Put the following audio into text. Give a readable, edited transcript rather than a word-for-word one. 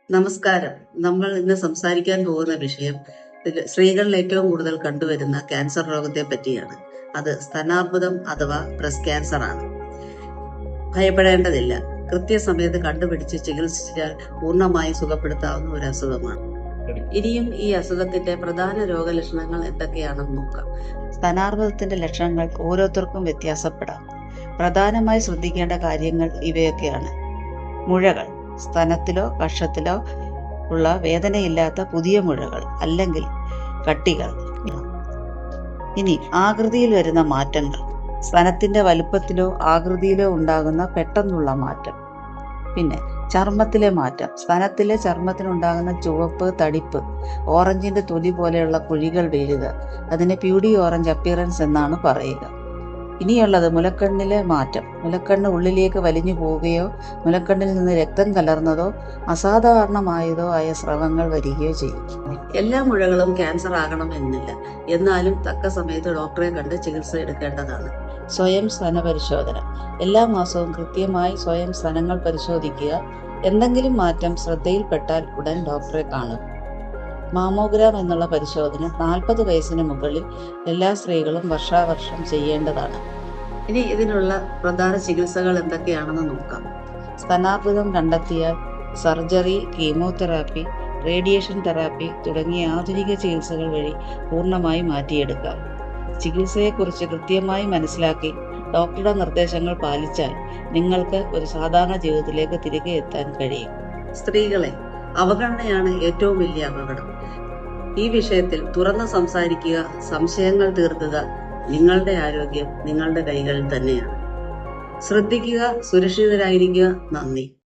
നമസ്കാരം. നമ്മൾ ഇന്ന് സംസാരിക്കാൻ പോകുന്ന വിഷയം സ്ത്രീകളിൽ ഏറ്റവും കൂടുതൽ കണ്ടുവരുന്ന ക്യാൻസർ രോഗത്തെ പറ്റിയാണ്. അത് സ്തനാർബുദം അഥവാ ബ്രസ്റ്റ് ക്യാൻസർ ആണ്. ഭയപ്പെടേണ്ടതില്ല. കൃത്യസമയത്ത് കണ്ടുപിടിച്ച് ചികിത്സിച്ചാൽ പൂർണ്ണമായി സുഖപ്പെടുത്താവുന്ന ഒരു അസുഖമാണ്. ഇനിയും ഈ അസുഖത്തിന്റെ പ്രധാന രോഗലക്ഷണങ്ങൾ എന്തൊക്കെയാണെന്ന് നോക്കാം. സ്തനാർബുദത്തിന്റെ ലക്ഷണങ്ങൾ ഓരോരുത്തർക്കും വ്യത്യാസപ്പെടാം. പ്രധാനമായി ശ്രദ്ധിക്കേണ്ട കാര്യങ്ങൾ ഇവയൊക്കെയാണ്. മുഴകൾ, സ്തനത്തിലോ കക്ഷത്തിലോ ഉള്ള വേദനയില്ലാത്ത പുതിയ മുഴകൾ അല്ലെങ്കിൽ കട്ടികൾ. ഇനി ആകൃതിയിൽ വരുന്ന മാറ്റങ്ങൾ, സ്തനത്തിന്റെ വലുപ്പത്തിലോ ആകൃതിയിലോ ഉണ്ടാകുന്ന പെട്ടെന്നുള്ള മാറ്റം. പിന്നെ ചർമ്മത്തിലെ മാറ്റം, സ്തനത്തിലെ ചർമ്മത്തിനുണ്ടാകുന്ന ചുവപ്പ്, തടിപ്പ്, ഓറഞ്ചിന്റെ തൊലി പോലെയുള്ള കുഴികൾ വീഴുക, അതിന് പ്യൂഡി ഓറഞ്ച് അപ്പിയറൻസ് എന്നാണ് പറയുക. ഇനിയുള്ളത് മുലക്കണ്ണിലെ മാറ്റം. മുലക്കണ്ണ് ഉള്ളിലേക്ക് വലിഞ്ഞു പോവുകയോ മുലക്കണ്ണിൽ നിന്ന് രക്തം കലർന്നതോ അസാധാരണമായതോ ആയ സ്രവങ്ങൾ വരികയോ ചെയ്യും. എല്ലാ മുഴകളും ക്യാൻസർ ആകണമെന്നില്ല, എന്നാലും തക്ക സമയത്ത് ഡോക്ടറെ കണ്ട് ചികിത്സ എടുക്കേണ്ടതാണ്. സ്വയം സ്തന പരിശോധന. എല്ലാ മാസവും കൃത്യമായി സ്വയം സ്തനങ്ങൾ പരിശോധിക്കുക. എന്തെങ്കിലും മാറ്റം ശ്രദ്ധയിൽപ്പെട്ടാൽ ഉടൻ ഡോക്ടറെ കാണുക. മാമോഗ്രാം എന്നുള്ള പരിശോധന 40 വയസ്സിന് മുകളിൽ എല്ലാ സ്ത്രീകളും വർഷാവർഷം ചെയ്യേണ്ടതാണ്. ഇനി ഇതിനുള്ള പ്രധാന ചികിത്സകൾ എന്തൊക്കെയാണെന്ന് നോക്കാം. സ്തനാർബുദം കണ്ടെത്തിയാൽ സർജറി, കീമോതെറാപ്പി, റേഡിയേഷൻ തെറാപ്പി തുടങ്ങിയ ആധുനിക ചികിത്സകൾ വഴി പൂർണ്ണമായി മാറ്റിയെടുക്കാം. ചികിത്സയെക്കുറിച്ച് കൃത്യമായി മനസ്സിലാക്കി ഡോക്ടറുടെ നിർദ്ദേശങ്ങൾ പാലിച്ചാൽ നിങ്ങൾക്ക് ഒരു സാധാരണ ജീവിതത്തിലേക്ക് തിരികെ എത്താൻ കഴിയും. സ്ത്രീകളെ, അവഗണനയാണ് ഏറ്റവും വലിയ അപകടം. ഈ വിഷയത്തിൽ തുറന്ന് സംസാരിക്കുക, സംശയങ്ങൾ തീർക്കുക. നിങ്ങളുടെ ആരോഗ്യം നിങ്ങളുടെ കൈകളിൽ തന്നെയാണ്. ശ്രദ്ധിക്കുക, സുരക്ഷിതരായിരിക്കുക. നന്ദി.